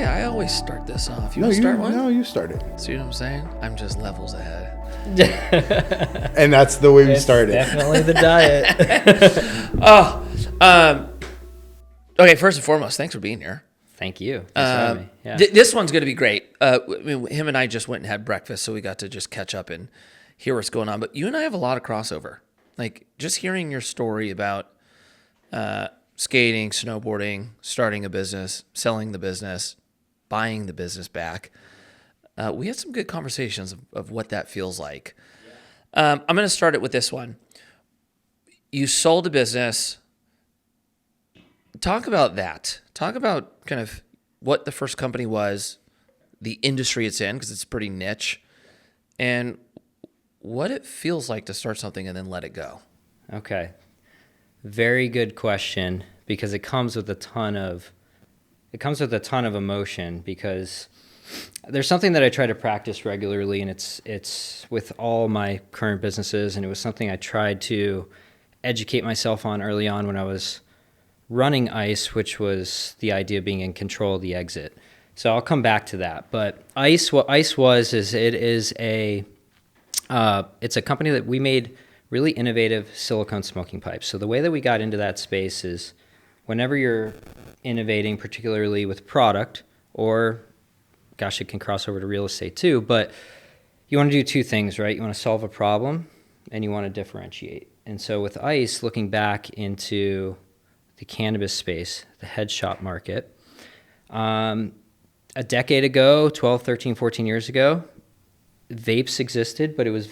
Hey, I always start this off. You No, want to start one? No, you start it. See what I'm saying? I'm just levels ahead. And that's the way we started. Definitely the diet. Okay, first and foremost, thanks for being here. Thanks for having me. Yeah. This one's going to be great. Him and I just went and had breakfast, so we got to just catch up and hear what's going on. But you and I have a lot of crossover. Like, just hearing your story about skating, snowboarding, starting a business, selling the business, buying the business back. We had some good conversations of what that feels like. I'm going to start it with this one. You sold a business. Talk about that. Talk about kind of what the first company was, the industry it's in, because it's pretty niche, and what it feels like to start something and then let it go. Okay. Very good question, because it comes with a ton of emotion, because there's something that I try to practice regularly, and it's with all my current businesses, and it was something I tried to educate myself on early on when I was running ICE, which was the idea of being in control of the exit. So I'll come back to that. But ICE, what ICE was, is it's a company that we made really innovative silicone smoking pipes. So the way that we got into that space is whenever you're innovating, particularly with product, or gosh, it can cross over to real estate too, but you want to do two things, right? You want to solve a problem and you want to differentiate. And so with ICE, looking back into the cannabis space, the head shop market, a decade ago, 12, 13, 14 years ago, vapes existed, but it was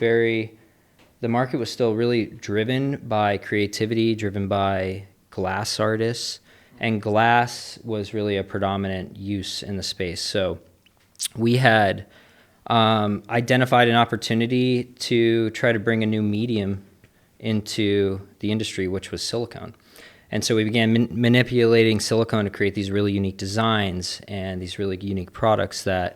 the market was still really driven by creativity, driven by glass artists, and glass was really a predominant use in the space. So we had identified an opportunity to try to bring a new medium into the industry, which was silicone. And so we began manipulating silicone to create these really unique designs and these really unique products that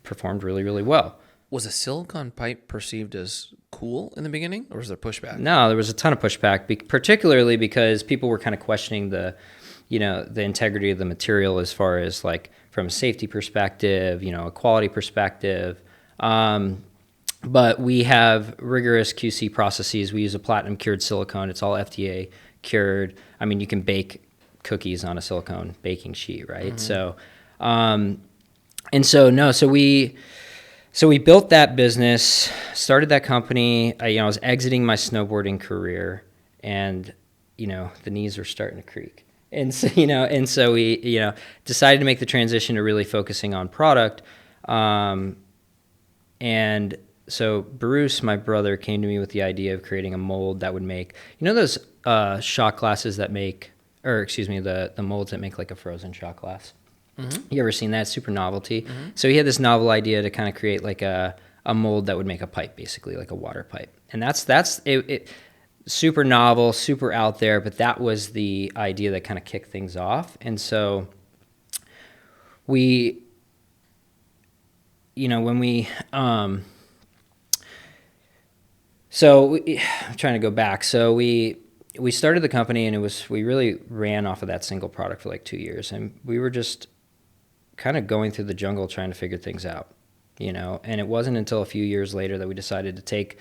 performed really, really well. Was a silicone pipe perceived as cool in the beginning, or was there pushback? No, there was a ton of pushback, particularly because people were kind of questioning the integrity of the material as far as like from a safety perspective, a quality perspective. But we have rigorous QC processes. We use a platinum cured silicone. It's all FDA cured. I mean, you can bake cookies on a silicone baking sheet, right? Mm-hmm. So we built that business, started that company. I was exiting my snowboarding career, and the knees were starting to creak. And so we decided to make the transition to really focusing on product. And so Bruce, my brother, came to me with the idea of creating a mold that would make, those shot glasses that make, the molds that make like a frozen shot glass. Mm-hmm. You ever seen that? Super novelty. Mm-hmm. So he had this novel idea to kind of create like a mold that would make a pipe, basically like a water pipe. And that's it. Super novel, super out there, but that was the idea that kind of kicked things off. And so I'm trying to go back. So we started the company, and we really ran off of that single product for like 2 years, and we were just kind of going through the jungle trying to figure things out, and it wasn't until a few years later that we decided to take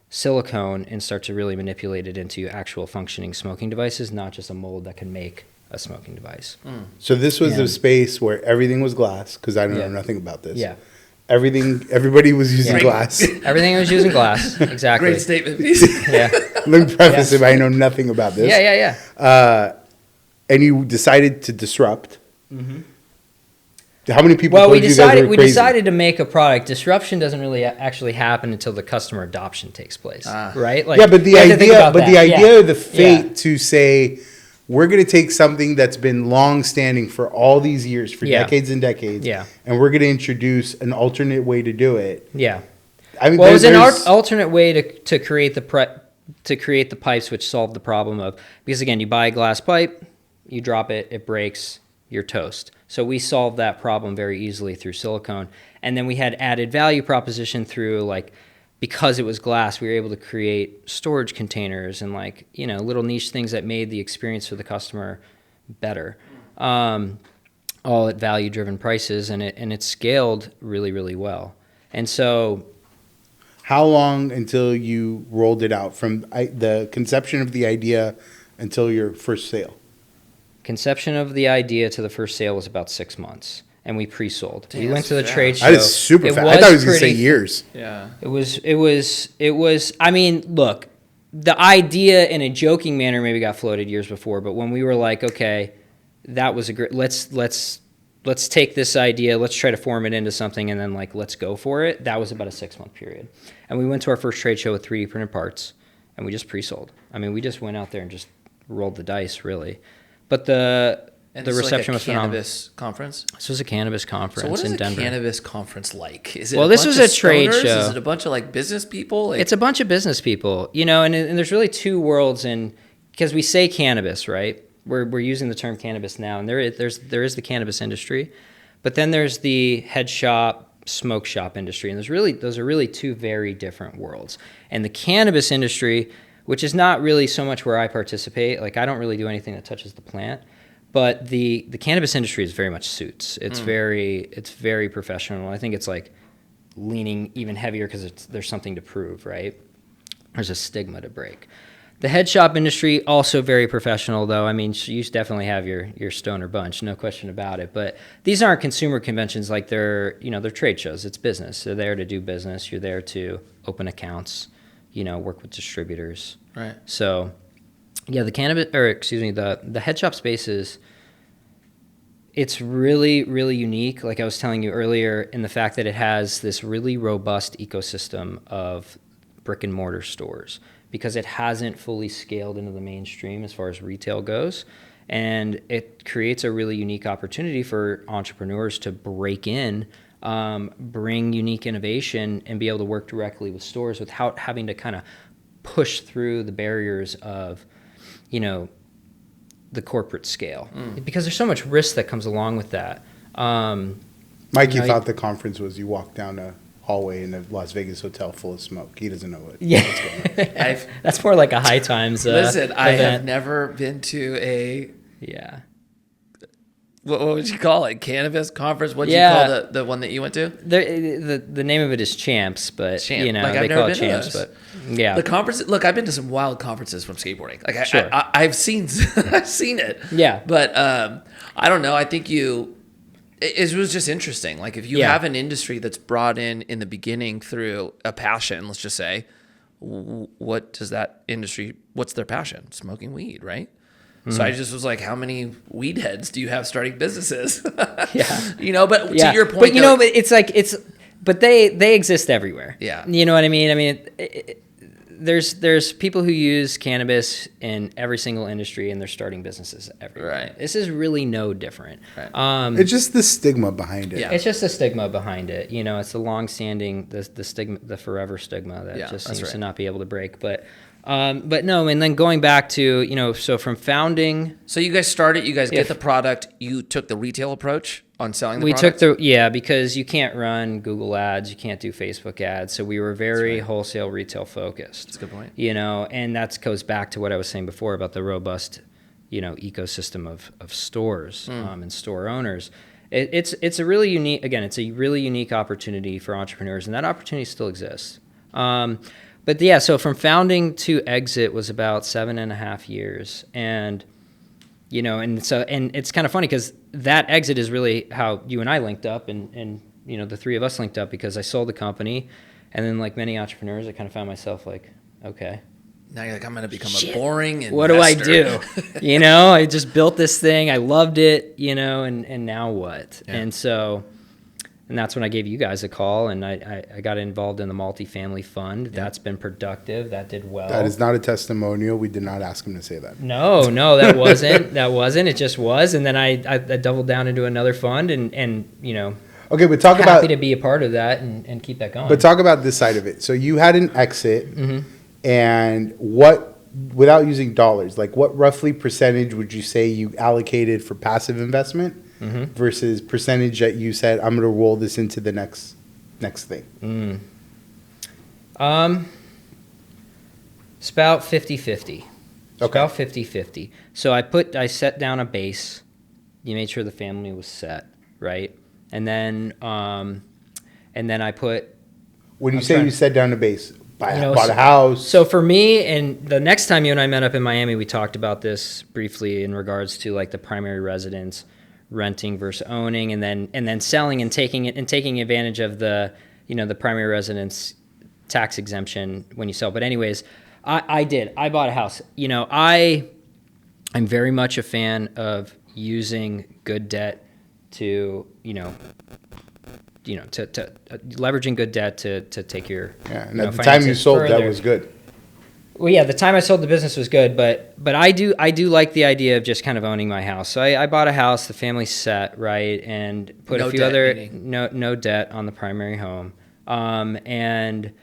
silicone and start to really manipulate it into actual functioning smoking devices, not just a mold that can make a smoking device. Mm. So this was the space where everything was glass, because I know nothing about this. Yeah. Everybody was using glass. Everything was using glass, exactly. Great statement. Yeah. Let me preface it, I know nothing about this. Yeah. And you decided to disrupt. Mm-hmm. How many people Well, told you guys were crazy? we decided to make a product. Disruption doesn't really actually happen until the customer adoption takes place, right? Like, but the idea of the fate to say, we're going to take something that's been long-standing for all these years, for decades and decades, and we're going to introduce an alternate way to do it. Yeah. I mean, it was an alternate way to create the pipes, which solved the problem of, because again, you buy a glass pipe, you drop it, it breaks, you're toast. So we solved that problem very easily through silicone. And then we had added value proposition through because it was glass, we were able to create storage containers and little niche things that made the experience for the customer better. all at value-driven prices, and it's scaled really, really well. And so, how long until you rolled it out from the conception of the idea until your first sale? Conception of the idea to the first sale was about 6 months, and we pre-sold. Damn, we went to the fast. trade show. That is super fast. I thought I was going to say years. Yeah. It was. I mean, look, the idea in a joking manner maybe got floated years before, but when we were like, okay, that was a great. Let's take this idea, let's try to form it into something, and then like let's go for it. That was about a 6-month period, and we went to our first trade show with 3D printed parts, and we just pre-sold. I mean, we just went out there and just rolled the dice, really. But the reception was phenomenal. Cannabis conference. This was a cannabis conference in Denver. What is a cannabis conference like? Is it well, this was a trade show. Is it a bunch of like business people? It's a bunch of business people, you know, and there's really two worlds, and because we say cannabis, right? We're using the term cannabis now, and there is the cannabis industry, but then there's the head shop, smoke shop industry, and those are really two very different worlds. And the cannabis industry, which is not really so much where I participate, like I don't really do anything that touches the plant, but the cannabis industry is very much suits. It's very professional. I think it's like leaning even heavier because there's something to prove, right? There's a stigma to break. The head shop industry, also very professional, though. I mean, you definitely have your stoner bunch, no question about it. But these aren't consumer conventions like they're trade shows. It's business. They're there to do business. You're there to open accounts, work with distributors. Right. So, yeah, the head shop space it's really, really unique, like I was telling you earlier, in the fact that it has this really robust ecosystem of brick and mortar stores, because it hasn't fully scaled into the mainstream as far as retail goes. And it creates a really unique opportunity for entrepreneurs to break in, bring unique innovation, and be able to work directly with stores without having to kind of push through the barriers of, the corporate scale. Because there's so much risk that comes along with that. Mikey thought the conference was you walk down a hallway in a Las Vegas hotel full of smoke. He doesn't know what's going on. That's more like a High Times listen, I event. have never been to a what would you call it? Cannabis conference? What do you call the one that you went to? The name of it is Champs, but they call it Champs. But yeah, the conference. Look, I've been to some wild conferences from skateboarding. Like sure. I've seen it. Yeah, but I don't know. I think it was just interesting. Like if you have an industry that's brought in the beginning through a passion, let's just say, what does that industry? What's their passion? Smoking weed, right? So I just was like, how many weed heads do you have starting businesses? But to your point, but they exist everywhere. Yeah. You know what I mean? I mean, there's people who use cannabis in every single industry, and they're starting businesses everywhere. Right. This is really no different. Right. It's just the stigma behind it. Yeah. It's just the stigma behind it. It's the long-standing, the stigma, the forever stigma that just seems to not be able to break. But no, and then going back to, so from founding. So you guys get the product, you took the retail approach on selling the product? Because you can't run Google ads, you can't do Facebook ads. So we were very wholesale retail focused. That's a good point. And that goes back to what I was saying before about the robust, ecosystem of stores and store owners. It's a really unique opportunity for entrepreneurs, and that opportunity still exists. But yeah, so from founding to exit was about 7.5 years. And, and it's kind of funny because that exit is really how you and I linked up and the three of us linked up, because I sold the company. And then like many entrepreneurs, I kind of found myself like, okay. Now you're like, I'm going to become a boring investor. What do I do? I just built this thing. I loved it, and now what? Yeah. And that's when I gave you guys a call, and I got involved in the multifamily fund. Yeah. That's been productive. That did well. That is not a testimonial. We did not ask him to say that. No, that wasn't. It just was. And then I doubled down into another fund, and okay, but talk about happy to be a part of that and keep that going. But talk about this side of it. So you had an exit, and what, without using dollars, like what roughly percentage would you say you allocated for passive investment? Versus percentage that you said, I'm going to roll this into the next thing? It's about 50-50. Okay. About 50-50. So I set down a base, you made sure the family was set, right? And then I put. When you say you set down the base, bought a house. So for me, and the next time you and I met up in Miami, we talked about this briefly in regards to like the primary residence, renting versus owning, and then selling and taking advantage of the primary residence tax exemption when you sell. But anyways, I bought a house. I'm very much a fan of using good debt to leveraging good debt to take your and at the time you sold further. That was good. Well, yeah, the time I sold the business was good, but I do like the idea of just kind of owning my house. So I bought a house, the family's set, right, and put a few no debt on the primary home, and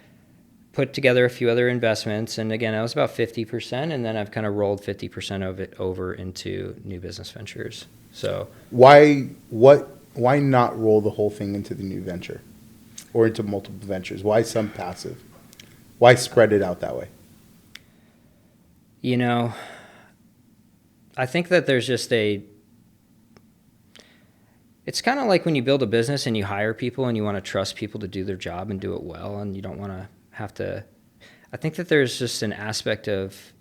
put together a few other investments. And again, that was about 50%, and then I've kind of rolled 50% of it over into new business ventures. So why not roll the whole thing into the new venture or into multiple ventures? Why some passive? Why spread it out that way? I think that there's just it's kind of like when you build a business and you hire people and you want to trust people to do their job and do it well, and you don't want to have to. I think that there's just an aspect of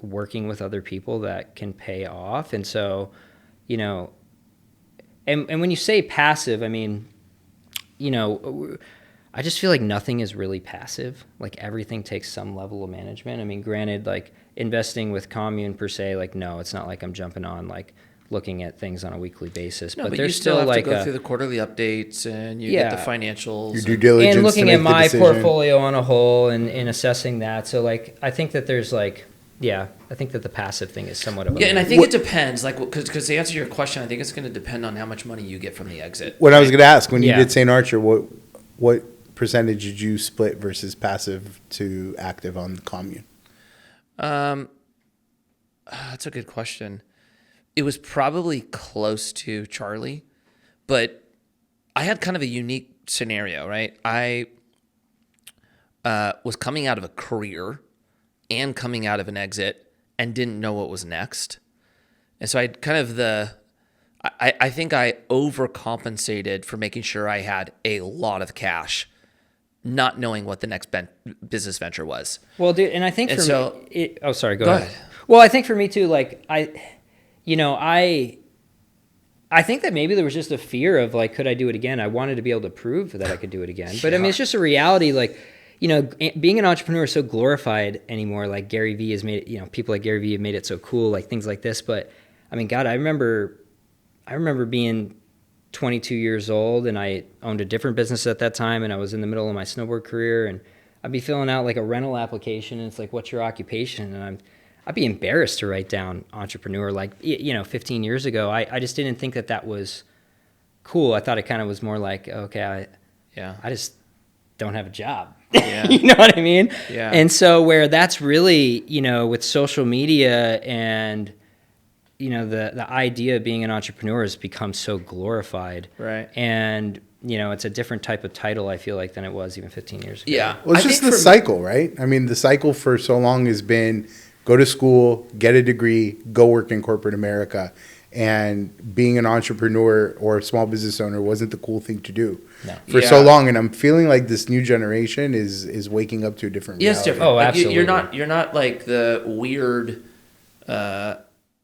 working with other people that can pay off. And so, and when you say passive, I mean, I just feel like nothing is really passive. Like everything takes some level of management. I mean, granted, like investing with Commune per se, like no, it's not like I'm jumping on like looking at things on a weekly basis. No, but there's you still have like to go through the quarterly updates and you get the financials. Your due diligence. And looking at my portfolio on a whole and assessing that. So like I think that there's like, I think that the passive thing is somewhat of a... Yeah, and I think it depends. Like, because to answer your question, I think it's going to depend on how much money you get from the exit. What I was going to ask, when you did St. Archer, what percentage did you split versus passive to active on the Commune? That's a good question. It was probably close to Charlie, but I had kind of a unique scenario, right? I was coming out of a career and coming out of an exit and didn't know what was next. And so I kind of I think I overcompensated for making sure I had a lot of cash, not knowing what the next business venture was. Well, dude, and I think and for so, me, sorry, go ahead. Well, I think for me too, like I think that maybe there was just a fear of like, could I do it again? I wanted to be able to prove that I could do it again. But I mean, it's just a reality. Like, being an entrepreneur is so glorified anymore. Like Gary Vee has made it, people like Gary Vee have made it so cool, like things like this. But I mean, God, I remember being 22 years old and I owned a different business at that time. And I was in the middle of my snowboard career and I'd be filling out like a rental application. And it's like, what's your occupation? And I'd be embarrassed to write down entrepreneur. Like, 15 years ago, I just didn't think that was cool. I thought it kind of was more like, okay, I just don't have a job. Yeah. You know what I mean? Yeah. And so where that's really, with social media and, the idea of being an entrepreneur has become so glorified. Right. And, it's a different type of title, I feel like, than it was even 15 years ago. Yeah. Well, it's just the cycle, right? I mean, the cycle for so long has been go to school, get a degree, go work in corporate America. And being an entrepreneur or a small business owner wasn't the cool thing to do for so long. And I'm feeling like this new generation is waking up to a different reality. Yeah, it's different. Oh, absolutely. You're not like the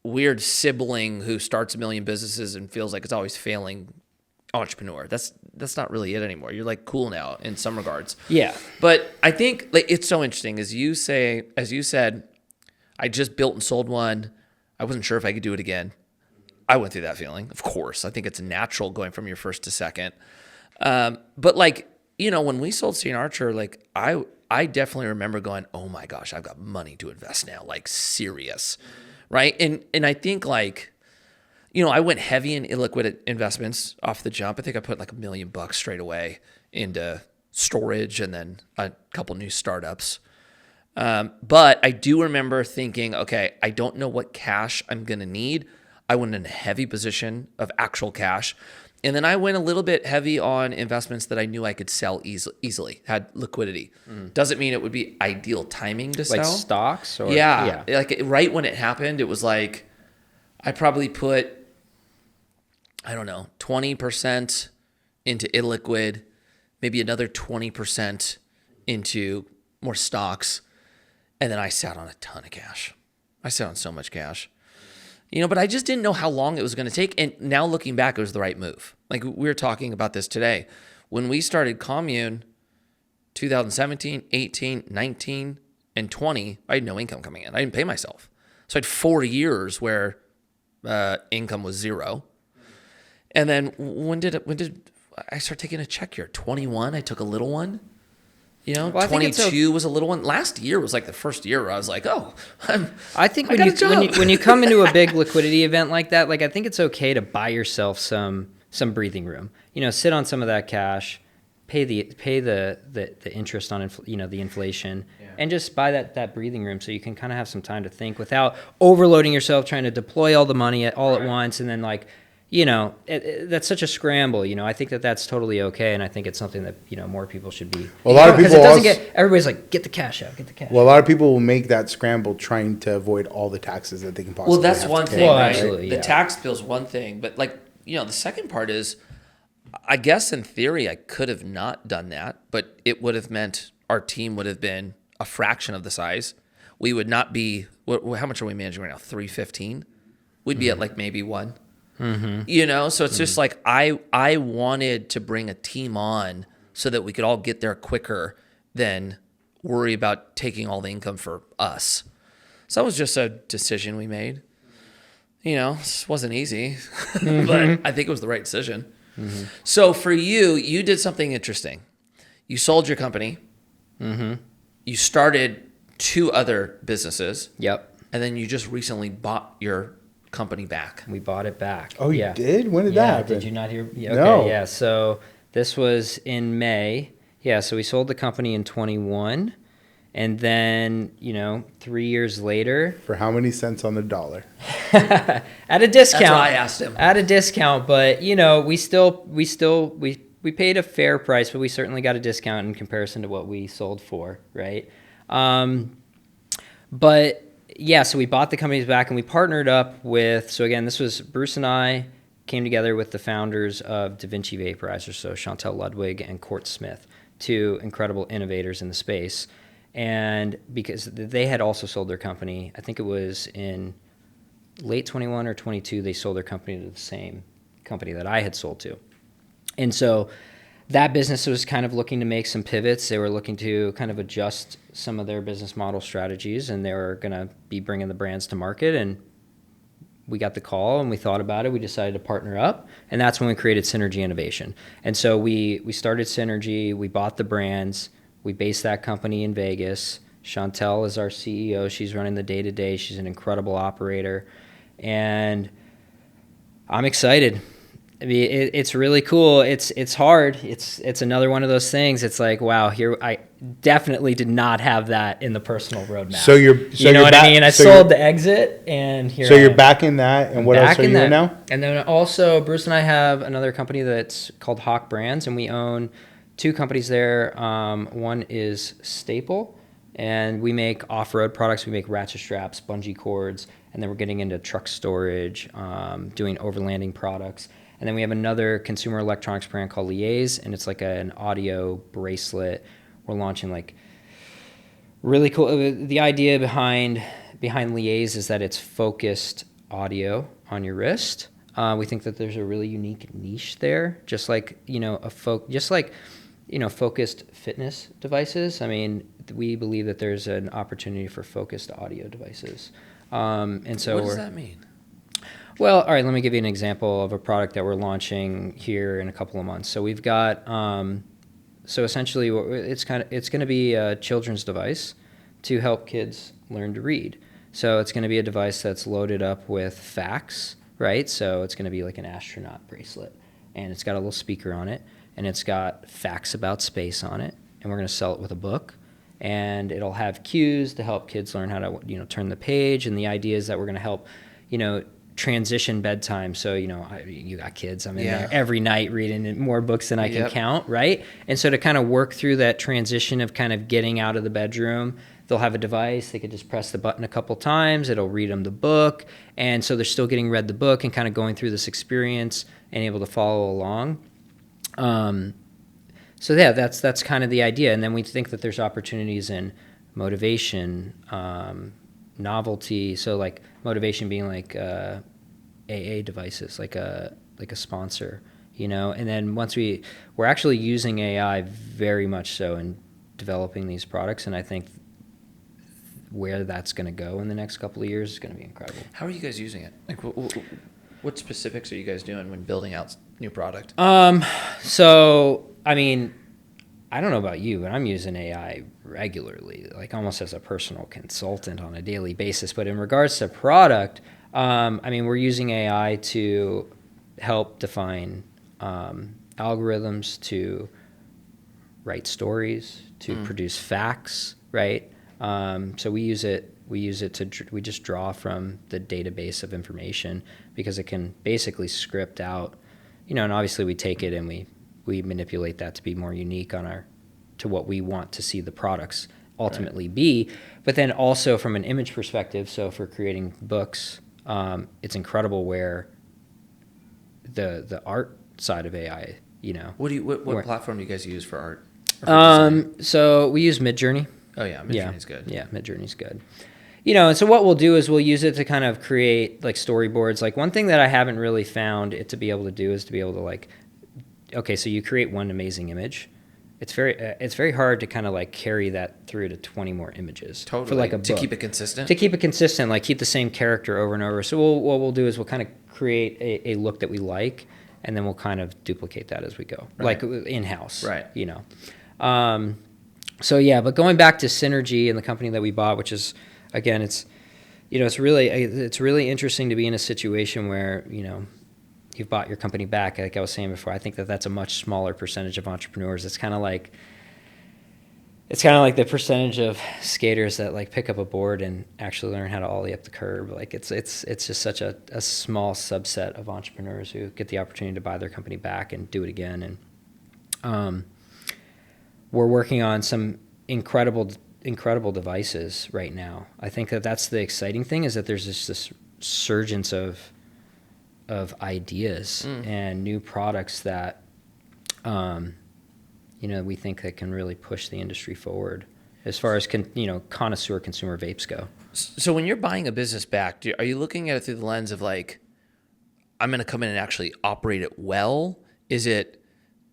weird sibling who starts a million businesses and feels like it's always failing entrepreneur. That's not really it anymore. You're like cool now in some regards. Yeah. But I think like it's so interesting as you said, I just built and sold one. I wasn't sure if I could do it again. I went through that feeling, of course. I think it's natural going from your first to second. But like, when we sold St. Archer, like I definitely remember going, oh my gosh, I've got money to invest now, like serious, right? And I think like, I went heavy in illiquid investments off the jump. I think I put like $1 million straight away into storage and then a couple new startups. But I do remember thinking, okay, I don't know what cash I'm going to need. I went in a heavy position of actual cash. And then I went a little bit heavy on investments that I knew I could sell easily, had liquidity. Doesn't mean it would be ideal timing to sell. Like stocks? Or, yeah. Like right when it happened, it was like I probably put I don't know, 20% into illiquid, maybe another 20% into more stocks. And then I sat on a ton of cash. I sat on so much cash. But I just didn't know how long it was going to take. And now looking back, it was the right move. Like we were talking about this today. When we started Commune, 2017, 18, 19, and 20, I had no income coming in. I didn't pay myself. So I had 4 years where income was zero. And then when did I start taking a check here? 21, I took a little one. 22 was a little one. Last year was like the first year where I was like, I think when you come into a big liquidity event like that, like I think it's okay to buy yourself some breathing room. Sit on some of that cash, pay the interest on the inflation, and just buy that breathing room so you can kind of have some time to think without overloading yourself trying to deploy all the money at once, and then that's such a scramble. I think that's totally okay, and I think it's something that more people should be. Well, a lot of people everybody's like, get the cash out, get the cash. Well, a lot of people will make that scramble trying to avoid all the taxes that they can possibly. Well, that's one thing, right? Absolutely, the tax bill's one thing, but the second part is, I guess in theory I could have not done that, but it would have meant our team would have been a fraction of the size. We would not be. How much are we managing right now? 315. We'd be at like maybe one. Mm-hmm. So it's just like I wanted to bring a team on so that we could all get there quicker than worry about taking all the income for us. So that was just a decision we made. It wasn't easy, but I think it was the right decision. Mm-hmm. So for you did something interesting. You sold your company. Mm-hmm. You started 2 other businesses. Yep. And then you just recently bought your company back. We bought it back. Oh, you did? When did that happen? Did you not hear? Okay, no. Yeah. So this was in May. Yeah. So we sold the company in 21, and then 3 years later. For how many cents on the dollar? At a discount. That's what I asked him. At a discount, but we paid a fair price, but we certainly got a discount in comparison to what we sold for, right? But yeah, so we bought the companies back and we partnered up with, so again, this was Bruce and I came together with the founders of Da Vinci Vaporizer, so Chantel Ludwig and Court Smith, 2 incredible innovators in the space. And because they had also sold their company, I think it was in late 21 or 22, they sold their company to the same company that I had sold to. And so that business was kind of looking to make some pivots. They were looking to kind of adjust some of their business model strategies, and they were going to be bringing the brands to market. And we got the call and we thought about it. We decided to partner up, and that's when we created Synergy Innovation. And so we started Synergy. We bought the brands. We based that company in Vegas. Chantel is our CEO. She's running the day-to-day. She's an incredible operator. And I'm excited. I mean, it's really cool. It's hard. It's another one of those things. It's like, wow, here I definitely did not have that in the personal roadmap. So you're what I mean? I sold the exit, and here. So you're back in that, and what else are you in now? And then also, Bruce and I have another company that's called Hoch Brands, and we own 2 companies there. One is Staple, and we make off-road products. We make ratchet straps, bungee cords, and then we're getting into truck storage, doing overlanding products. And then we have another consumer electronics brand called Liaise, and it's like an audio bracelet. We're launching like really cool. The idea behind Liaise is that it's focused audio on your wrist. We think that there's a really unique niche there, just like focused fitness devices. I mean, we believe that there's an opportunity for focused audio devices. And so what does that mean? Well, all right, let me give you an example of a product that we're launching here in a couple of months. So we've got, so essentially it's going to be a children's device to help kids learn to read. So it's going to be a device that's loaded up with facts, right? So it's going to be like an astronaut bracelet, and it's got a little speaker on it, and it's got facts about space on it, and we're going to sell it with a book. And it'll have cues to help kids learn how to, turn the page. And the idea is that we're going to help, transition bedtime. So, you got kids. I'm in there every night reading more books than I can count, right? And so to kind of work through that transition of kind of getting out of the bedroom, they'll have a device. They could just press the button a couple times. It'll read them the book. And so they're still getting read the book and kind of going through this experience and able to follow along. So yeah, that's kind of the idea. And then we think that there's opportunities in motivation, novelty. So like motivation being like AA devices, like a sponsor, you know. And then once we're actually using AI very much so in developing these products, and I think where that's going to go in the next couple of years is going to be incredible. How are you guys using it? Like, what specifics are you guys doing when building out new product? So, I mean, I don't know about you, but I'm using AI regularly, like almost as a personal consultant on a daily basis. But in regards to product, I mean, we're using AI to help define algorithms, to write stories, to produce facts, right? So we use it we just draw from the database of information because it can basically script out, you know, and obviously we take it and we manipulate that to be more unique to what we want to see the products ultimately be. But then also from an image perspective, so for creating books, it's incredible where the art side of AI, you know. What platform do you guys use for art? So we use Midjourney. Oh yeah, Midjourney's good. Yeah, Midjourney's good. You know, and so what we'll do is we'll use it to kind of create like storyboards. Like one thing that I haven't really found it to be able to do is to be able to like, okay, so you create one amazing image. It's very hard to kind of like carry that through to 20 more images. Totally. For like a book. To keep it consistent? To keep it consistent, like keep the same character over and over. So what we'll do is we'll kind of create a look that we like, and then we'll kind of duplicate that as we go, like in-house, right? You know. So yeah, but going back to Synergy and the company that we bought, which is, again, it's really interesting to be in a situation where, you know, you've bought your company back. Like I was saying before, I think that that's a much smaller percentage of entrepreneurs. It's kind of like the percentage of skaters that like pick up a board and actually learn how to ollie up the curb. Like it's just such a small subset of entrepreneurs who get the opportunity to buy their company back and do it again. And we're working on some incredible devices right now. I think that that's the exciting thing, is that there's this surgence of ideas and new products that, you know, we think that can really push the industry forward as far as connoisseur consumer vapes go. So when you're buying a business back, are you looking at it through the lens of like, I'm going to come in and actually operate it well? Is it,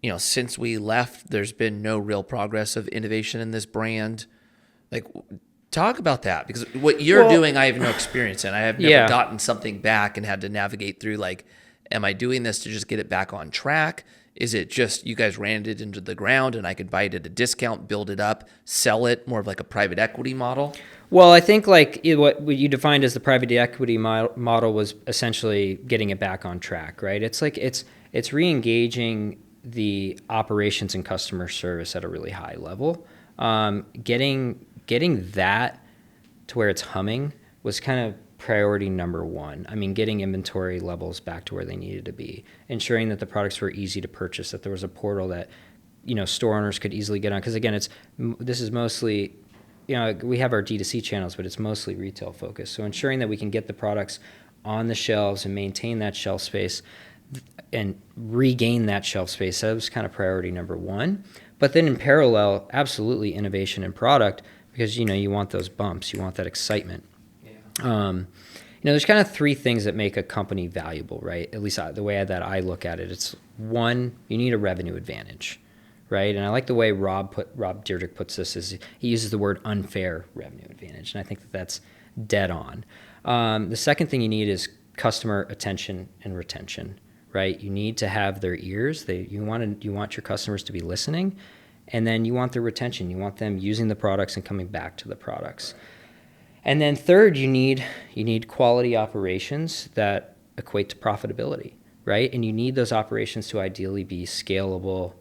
you know, since we left, there's been no real progress of innovation in this brand? Like, talk about that, because what you're doing, I have no experience in. I have never gotten something back and had to navigate through, like, am I doing this to just get it back on track? Is it just you guys ran it into the ground and I could buy it at a discount, build it up, sell it, more of like a private equity model? Well, I think like what you defined as the private equity model was essentially getting it back on track, right? It's like it's re-engaging the operations and customer service at a really high level. Getting that to where it's humming was kind of priority number one. I mean, getting inventory levels back to where they needed to be, ensuring that the products were easy to purchase, that there was a portal that, you know, store owners could easily get on. Because again, this is mostly, you know, we have our D2C channels, but it's mostly retail focused. So ensuring that we can get the products on the shelves and maintain that shelf space and regain that shelf space, that was kind of priority number one. But then in parallel, absolutely innovation in product, because, you know, you want those bumps, you want that excitement. Yeah. You know, there's kind of three things that make a company valuable, right? At least the way that I look at it. It's one, you need a revenue advantage, right? And I like the way Rob Dyrdek puts this, is he uses the word unfair revenue advantage, and I think that that's dead on. The second thing you need is customer attention and retention, right? You need to have their ears. You want your customers to be listening, and then you want their retention. You want them using the products and coming back to the products. And then third, you need quality operations that equate to profitability, right? And you need those operations to ideally be scalable,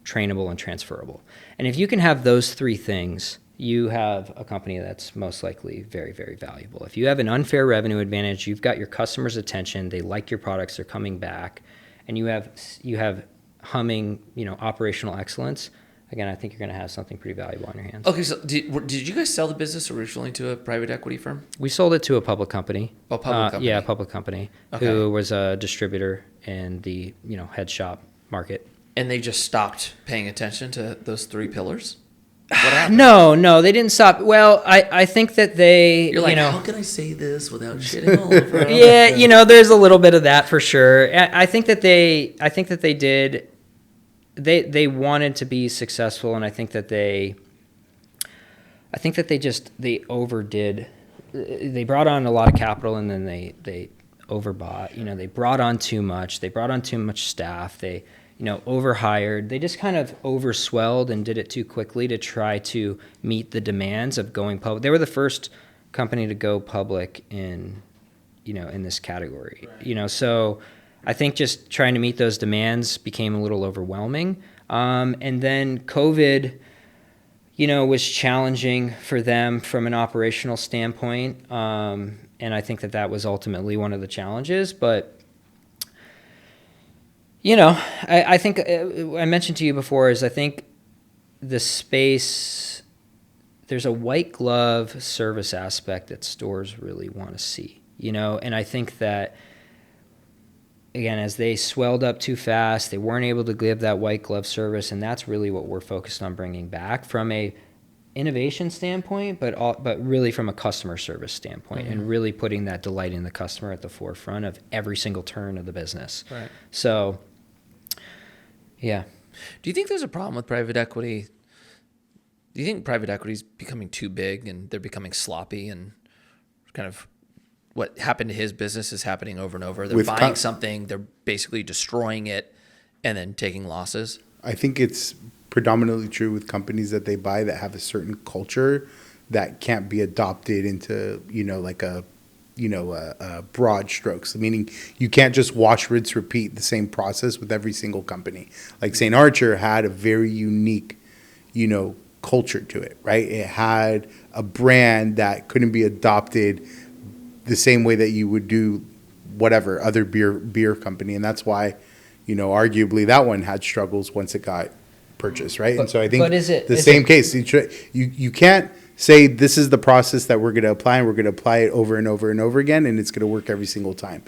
trainable, and transferable. And if you can have those three things, you have a company that's most likely very, very valuable. If you have an unfair revenue advantage, you've got your customers' attention, they like your products, they're coming back, and you have humming, you know, operational excellence, again, I think you're going to have something pretty valuable on your hands. Okay, so did you guys sell the business originally to a private equity firm? We sold it to a public company. Oh, public company. Yeah, a public company who was a distributor in the head shop market. And they just stopped paying attention to those 3 pillars? What happened? No, they didn't stop. Well, I think that they, You're like, how can I say this without shitting all over? Yeah, there's a little bit of that for sure. I think that they did. They wanted to be successful, and I think that they overdid. They brought on a lot of capital, and then they overbought. They brought on too much. They brought on too much staff. They overhired. They just kind of overswelled and did it too quickly to try to meet the demands of going public. They were the first company to go public in this category. Right. So I think just trying to meet those demands became a little overwhelming. And then COVID, was challenging for them from an operational standpoint. And I think that was ultimately one of the challenges, but I think I mentioned to you before is I think the space, there's a white glove service aspect that stores really want to see, and I think that, again, as they swelled up too fast, they weren't able to give that white glove service, and that's really what we're focused on bringing back from a innovation standpoint, but really from a customer service standpoint, and really putting that delight in the customer at the forefront of every single turn of the business. Right. So, yeah. Do you think there's a problem with private equity? Do you think private equity is becoming too big and they're becoming sloppy, and kind of what happened to his business is happening over and over? They're buying something, they're basically destroying it, and then taking losses. I think it's predominantly true with companies that they buy that have a certain culture that can't be adopted into, like a broad strokes, meaning you can't just wash, rinse, repeat the same process with every single company. Like St. Archer had a very unique, culture to it, right? It had a brand that couldn't be adopted the same way that you would do whatever other beer company. And that's why, arguably that one had struggles once it got purchased, right? And so I think the same case, you can't say this is the process that we're going to apply, and we're going to apply it over and over and over again, and it's going to work every single time.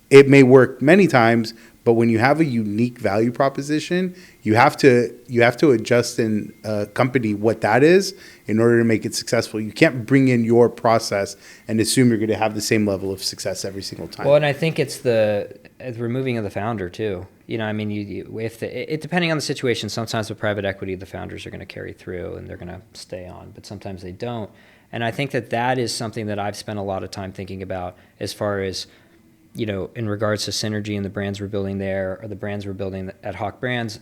It may work many times, but when you have a unique value proposition, you have to adjust in a company what that is in order to make it successful. You can't bring in your process and assume you're going to have the same level of success every single time. Well, and I think it's the removing of the founder too. Depending on the situation, sometimes with private equity, the founders are going to carry through and they're going to stay on, but sometimes they don't. And I think that is something that I've spent a lot of time thinking about as far as, in regards to synergy and the brands we're building there, or the brands we're building at Hawk Brands,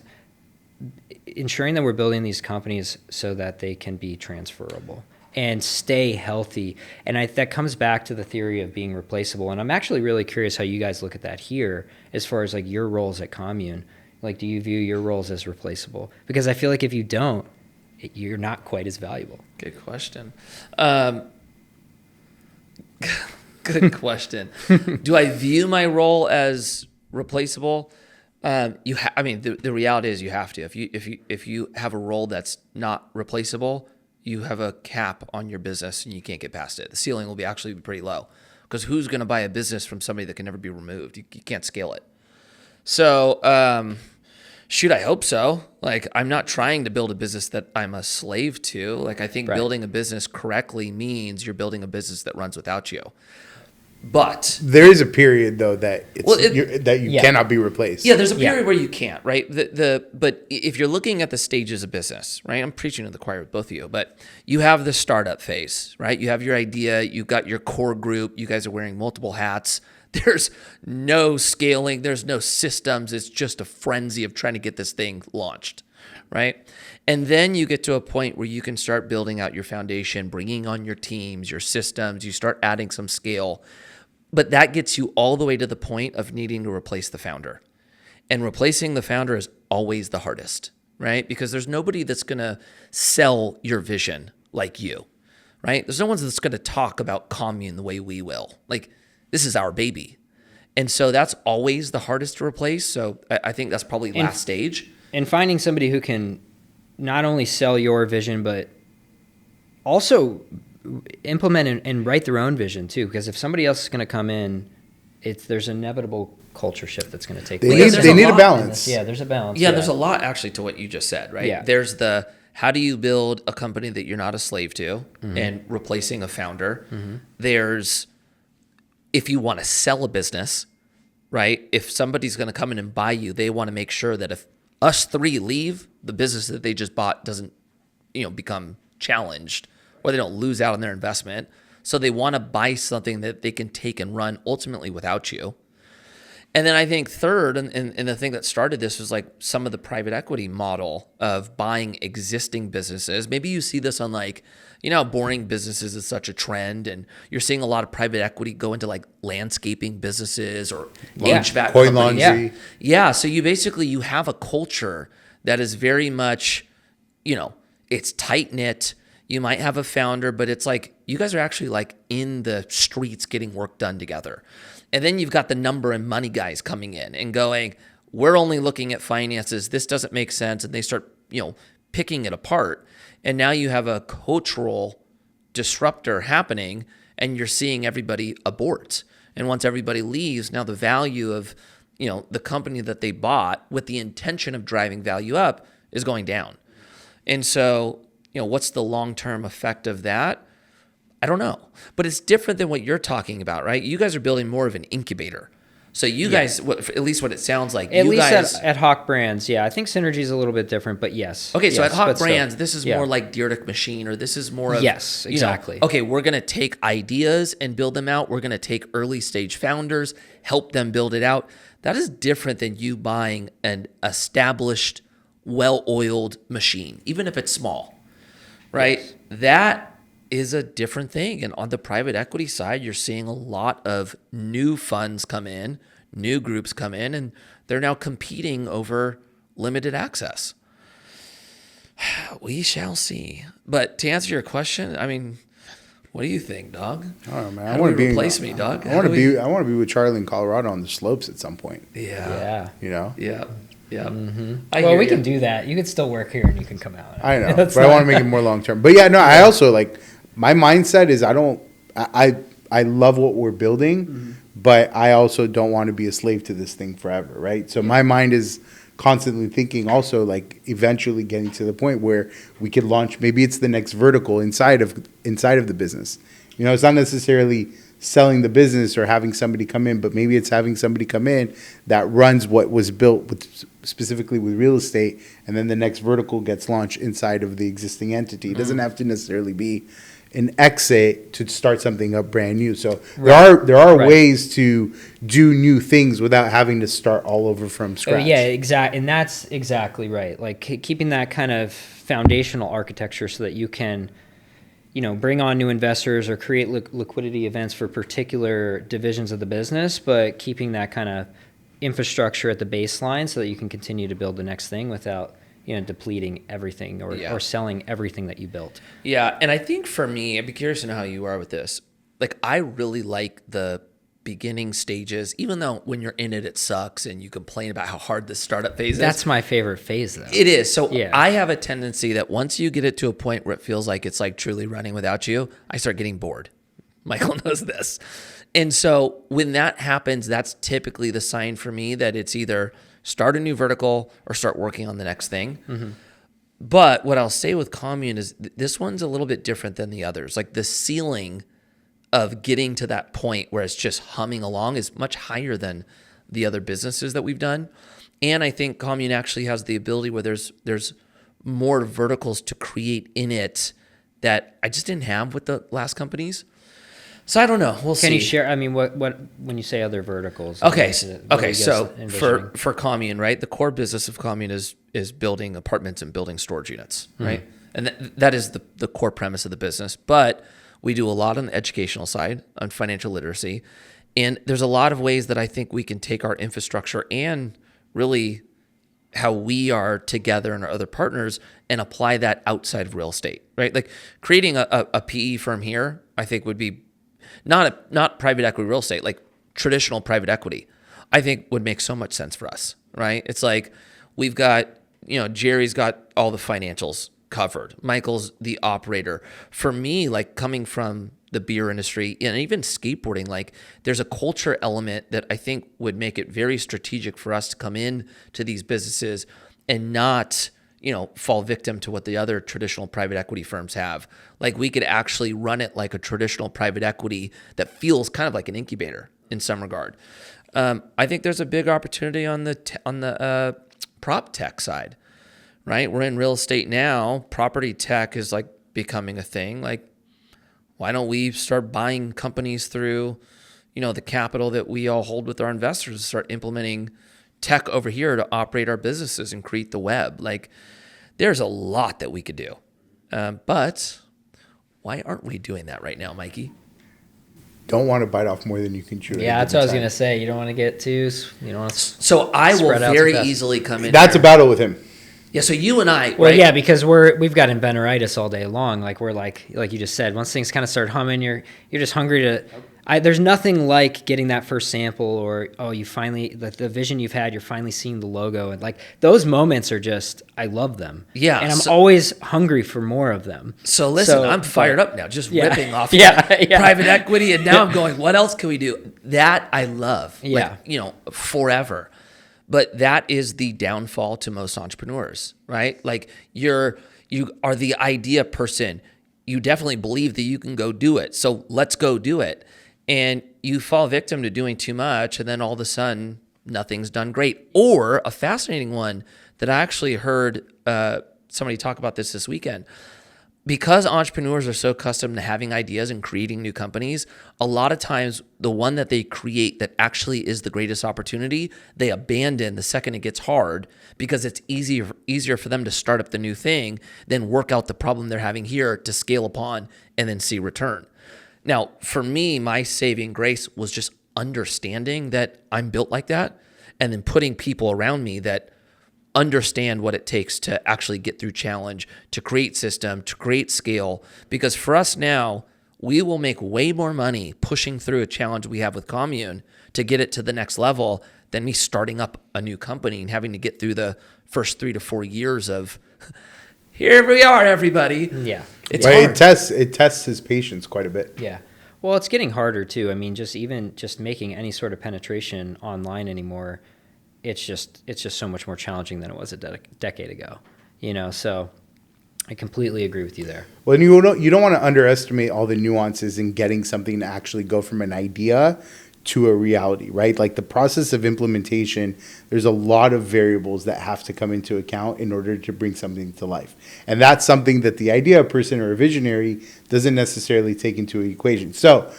ensuring that we're building these companies so that they can be transferable and stay healthy. And that comes back to the theory of being replaceable. And I'm actually really curious how you guys look at that here as far as like your roles at Commune. Like, do you view your roles as replaceable? Because I feel like if you don't, you're not quite as valuable. Good question. Good question. Do I view my role as replaceable? The reality is you have to. If you have a role that's not replaceable, you have a cap on your business and you can't get past it. The ceiling will actually be pretty low, because who's going to buy a business from somebody that can never be removed? You can't scale it. So, I hope so. Like, I'm not trying to build a business that I'm a slave to. Like, I think building a business correctly means you're building a business that runs without you. But there is a period though that you cannot be replaced. Yeah, there's a period where you can't, right? But if you're looking at the stages of business, right? I'm preaching to the choir with both of you, but you have the startup phase, right? You have your idea, you've got your core group, you guys are wearing multiple hats. There's no scaling, there's no systems. It's just a frenzy of trying to get this thing launched, right? And then you get to a point where you can start building out your foundation, bringing on your teams, your systems, you start adding some scale. But that gets you all the way to the point of needing to replace the founder. And replacing the founder is always the hardest, right? Because there's nobody that's going to sell your vision like you, right? There's no one that's going to talk about Commune the way we will. Like, this is our baby. And so that's always the hardest to replace. So I think that's probably last stage. And finding somebody who can not only sell your vision, but also implement and write their own vision too. Because if somebody else is going to come in, there's inevitable culture shift that's going to take place. They need a balance. Yeah, there's a balance. Yeah, there's a lot actually to what you just said, right? Yeah. There's the how do you build a company that you're not a slave to and replacing a founder. There's if you want to sell a business, right? If somebody's going to come in and buy you, they want to make sure that if us three leave, the business that they just bought doesn't, become challenged or they don't lose out on their investment. So they want to buy something that they can take and run ultimately without you. And then I think third, and the thing that started this was like some of the private equity model of buying existing businesses. Maybe you see this on like, how boring businesses is such a trend, and you're seeing a lot of private equity go into like landscaping businesses or HVAC Koi companies. laundry. Yeah. So you have a culture that is very much, it's tight knit. You might have a founder, but it's like you guys are actually like in the streets getting work done together. And then you've got the number and money guys coming in and going, we're only looking at finances. This doesn't make sense. And they start, picking it apart. And now you have a cultural disruptor happening and you're seeing everybody abort. And once everybody leaves, now the value of, the company that they bought with the intention of driving value up is going down. And so, what's the long-term effect of that? I don't know, but it's different than what you're talking about, right? You guys are building more of an incubator. So you guys, at least what it sounds like, at least at Hoch Brands, yeah. I think Synergy is a little bit different, but yes. Okay, so yes, at Hoch Brands, this is more like Deerdick Machine, or this is more of yes, exactly. Okay, we're going to take ideas and build them out. We're going to take early stage founders, help them build it out. That is different than you buying an established, well-oiled machine, even if it's small, right? Yes. That is a different thing. And on the private equity side, you're seeing a lot of new funds come in, new groups come in, and they're now competing over limited access. We shall see. But to answer your question, I mean, what do you think, dog? I don't know, man. How do we replace me, dog? I want to be with Charlie in Colorado on the slopes at some point. Yeah. Yeah. Yeah. Mm-hmm. Well, we can do that. You can still work here and you can come out. I know, but I want to make it more long term. But I also like, my mindset is I love what we're building, but I also don't want to be a slave to this thing forever, right? So my mind is constantly thinking also like eventually getting to the point where we could launch, maybe it's the next vertical inside of the business. It's not necessarily selling the business or having somebody come in, but maybe it's having somebody come in that runs what was built specifically with real estate, and then the next vertical gets launched inside of the existing entity. It doesn't have to necessarily be an exit to start something up brand new. So there are ways to do new things without having to start all over from scratch. Yeah, exactly. And that's exactly right. Like keeping that kind of foundational architecture so that you can, bring on new investors or create liquidity events for particular divisions of the business, but keeping that kind of infrastructure at the baseline so that you can continue to build the next thing without depleting everything or selling everything that you built. Yeah. And I think for me, I'd be curious to know how you are with this. Like, I really like the beginning stages, even though when you're in it, it sucks and you complain about how hard the startup phase is. That's my favorite phase, though. It is. So I have a tendency that once you get it to a point where it feels like it's like truly running without you, I start getting bored. Michael knows this. And so when that happens, that's typically the sign for me that it's either start a new vertical or start working on the next thing. Mm-hmm. But what I'll say with Commune is this one's a little bit different than the others. Like the ceiling of getting to that point where it's just humming along is much higher than the other businesses that we've done. And I think Commune actually has the ability where there's more verticals to create in it that I just didn't have with the last companies. So I don't know. We'll see. Can you share? I mean, what when you say other verticals? Okay. So for Commune, right? The core business of Commune is building apartments and building storage units, right? And that is the core premise of the business. But we do a lot on the educational side, on financial literacy, and there's a lot of ways that I think we can take our infrastructure and really how we are together and our other partners and apply that outside of real estate, right? Like creating a PE firm here, I think would be not private equity real estate, like traditional private equity, I think would make so much sense for us, right? It's like we've got Jerry's got all the financials covered. Michael's the operator. For me, like coming from the beer industry and even skateboarding, like there's a culture element that I think would make it very strategic for us to come in to these businesses and not, fall victim to what the other traditional private equity firms have. Like we could actually run it like a traditional private equity that feels kind of like an incubator in some regard. I think there's a big opportunity on the prop tech side, right? We're in real estate now. Property tech is like becoming a thing. Like, why don't we start buying companies through, the capital that we all hold with our investors and start implementing tech over here to operate our businesses and create the web? Like, there's a lot that we could do. But why aren't we doing that right now, Mikey? Don't want to bite off more than you can chew. Yeah, that's what I was going to say. You don't want to get too, you don't want to So I will very easily come in. That's a battle with him. Yeah, so you and I, well, right? yeah, because we've got inventoritis all day long. Like we're like you just said, once things kind of start humming, you're just hungry to. There's nothing like getting that first sample, or you finally the vision you've had, you're finally seeing the logo, and like those moments are just, I love them. Yeah, and I'm always hungry for more of them. So listen, I'm fired up now, just ripping off private equity, and now I'm going, what else can we do? That I love, forever. But that is the downfall to most entrepreneurs, right? Like you are the idea person. You definitely believe that you can go do it. So let's go do it. And you fall victim to doing too much, and then all of a sudden nothing's done great. Or a fascinating one that I actually heard somebody talk about this weekend. Because entrepreneurs are so accustomed to having ideas and creating new companies, a lot of times the one that they create that actually is the greatest opportunity, they abandon the second it gets hard, because it's easier for them to start up the new thing than work out the problem they're having here to scale upon and then see return. Now, for me, my saving grace was just understanding that I'm built like that, and then putting people around me that understand what it takes to actually get through challenge, to create system, to create scale. Because for us now, we will make way more money pushing through a challenge we have with Commune to get it to the next level than me starting up a new company and having to get through the first 3 to 4 years of here we are, everybody. Yeah. It's hard. It tests his patience quite a bit. Yeah. Well, it's getting harder too. I mean, just making any sort of penetration online anymore, it's just so much more challenging than it was a decade ago. So I completely agree with you there. Well, you don't want to underestimate all the nuances in getting something to actually go from an idea to a reality, right? Like the process of implementation, there's a lot of variables that have to come into account in order to bring something to life. And that's something that the idea person or a visionary doesn't necessarily take into an equation. So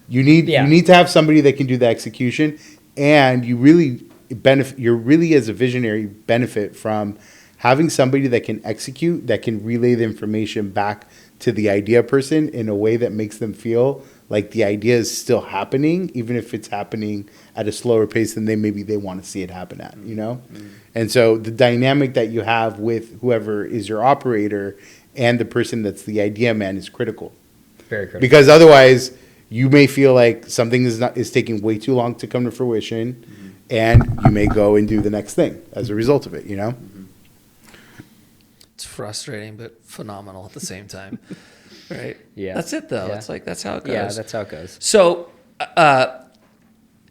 you need to have somebody that can do the execution, and you really as a visionary benefit from having somebody that can execute, that can relay the information back to the idea person in a way that makes them feel like the idea is still happening, even if it's happening at a slower pace than they want to see it happen at, Mm-hmm. And so the dynamic that you have with whoever is your operator and the person that's the idea man is critical. Very critical. Because otherwise you may feel like something is taking way too long to come to fruition, mm-hmm. and you may go and do the next thing as a result of it, Mm-hmm. It's frustrating but phenomenal at the same time. Right. Yeah. That's it though. Yeah. It's like, that's how it goes. Yeah, that's how it goes. So, how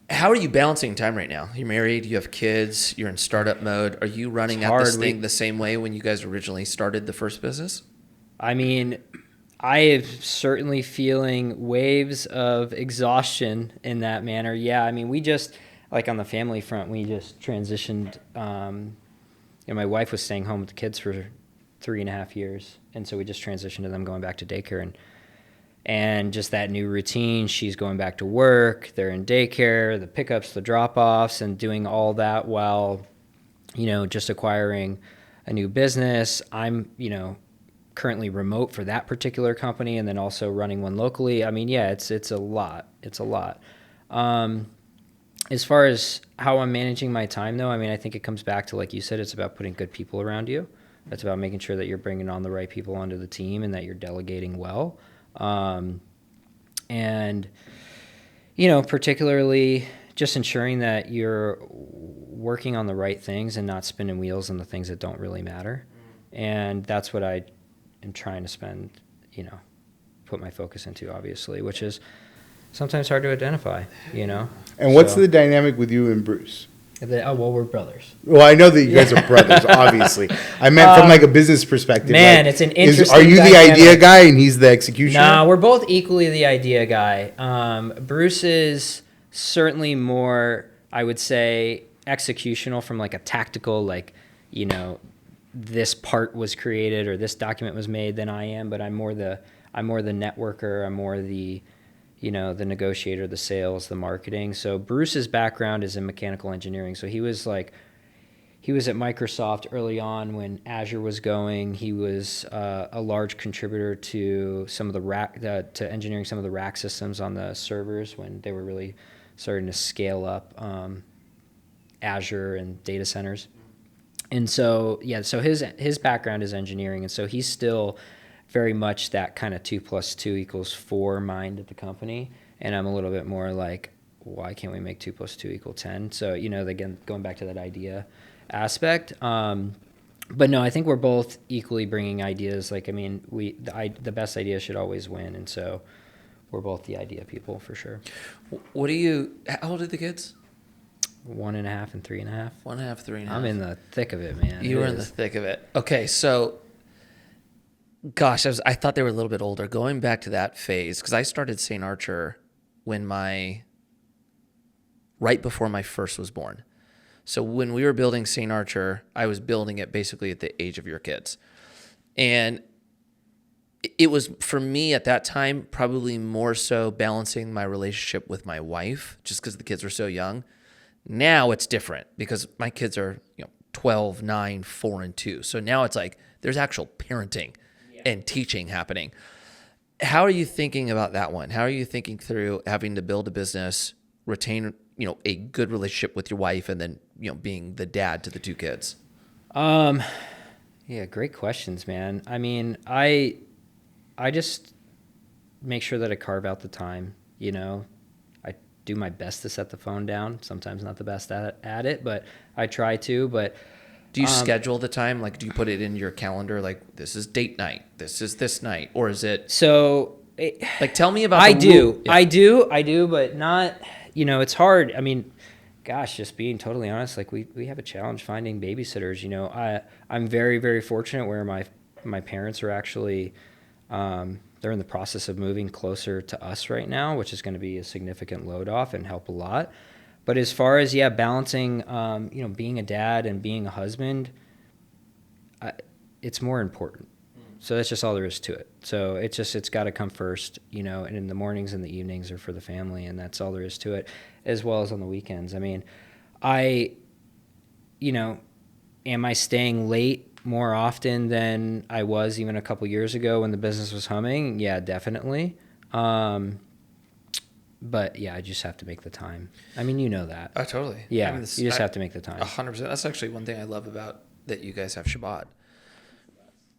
are you balancing time right now? You're married, you have kids, you're in startup mode. Are you running at this thing the same way when you guys originally started the first business? I mean, I am certainly feeling waves of exhaustion in that manner. Yeah. I mean, we just, like on the family front, we just transitioned. My wife was staying home with the kids for 3.5 years. And so we just transitioned to them going back to daycare and just that new routine. She's going back to work. They're in daycare, the pickups, the drop-offs, and doing all that while, just acquiring a new business. I'm, currently remote for that particular company and then also running one locally. I mean, yeah, it's a lot. It's a lot. As far as how I'm managing my time, though, I mean, I think it comes back to, like you said, it's about putting good people around you. It's about making sure that you're bringing on the right people onto the team and that you're delegating well. And, particularly just ensuring that you're working on the right things and not spinning wheels on the things that don't really matter. And that's what I am trying to spend, put my focus into, obviously, which is sometimes hard to identify, And what's the dynamic with you and Bruce? We're brothers. Well, I know that you guys are brothers, obviously. I meant from like a business perspective. Man, it's an interesting Are you dynamic. the idea guy and he's the executioner? No, we're both equally the idea guy. Bruce is certainly more, I would say, executional from like a tactical, like, this part was created or this document was made than I am, but I'm more the networker. I'm more the the negotiator, the sales, the marketing. So Bruce's background is in mechanical engineering. So he was at Microsoft early on when Azure was going. He was a large contributor to some of the to engineering some of the rack systems on the servers when they were really starting to scale up Azure and data centers. And so so his background is engineering, and so he's still very much that kind of 2 + 2 = 4 mind at the company. And I'm a little bit more like, why can't we make 2 + 2 = 10? So, again, going back to that idea aspect. But no, I think we're both equally bringing ideas. Like, the best idea should always win. And so we're both the idea people for sure. How old are the kids? 1.5 and 3.5. 1.5, 3.5. I'm in the thick of it, man. You were in the thick of it. Okay, so gosh, I thought they were a little bit older. Going back to that phase, because I started St. Archer right before my first was born. So when we were building St. Archer, I was building it basically at the age of your kids. And it was, for me at that time, probably more so balancing my relationship with my wife, just because the kids were so young. Now it's different because my kids are 12, 9, 4, and 2. So now it's like there's actual parenting and teaching happening. How are you thinking about that one? How are you thinking through having to build a business, retain, a good relationship with your wife, and then, being the dad to the 2 kids? Yeah, great questions, man. I just make sure that I carve out the time, I do my best to set the phone down. Sometimes not the best at it, but I try to. But do you schedule the time? Like, do you put it in your calendar? Like, this is date night. This is this night, or is it? So, tell me about. I do, but not. It's hard. Gosh, just being totally honest, like we have a challenge finding babysitters. I'm very, very fortunate where my parents are actually. They're in the process of moving closer to us right now, which is going to be a significant load off and help a lot. But as far as balancing, being a dad and being a husband, it's more important. So that's just all there is to it. So it's got to come first, and in the mornings and the evenings are for the family, and that's all there is to it, as well as on the weekends. Am I staying late more often than I was even a couple years ago when the business was humming? Yeah, definitely. But yeah, I just have to make the time. That. Oh, totally. Yeah, you just have to make the time. 100%. That's actually one thing I love about that you guys have Shabbat.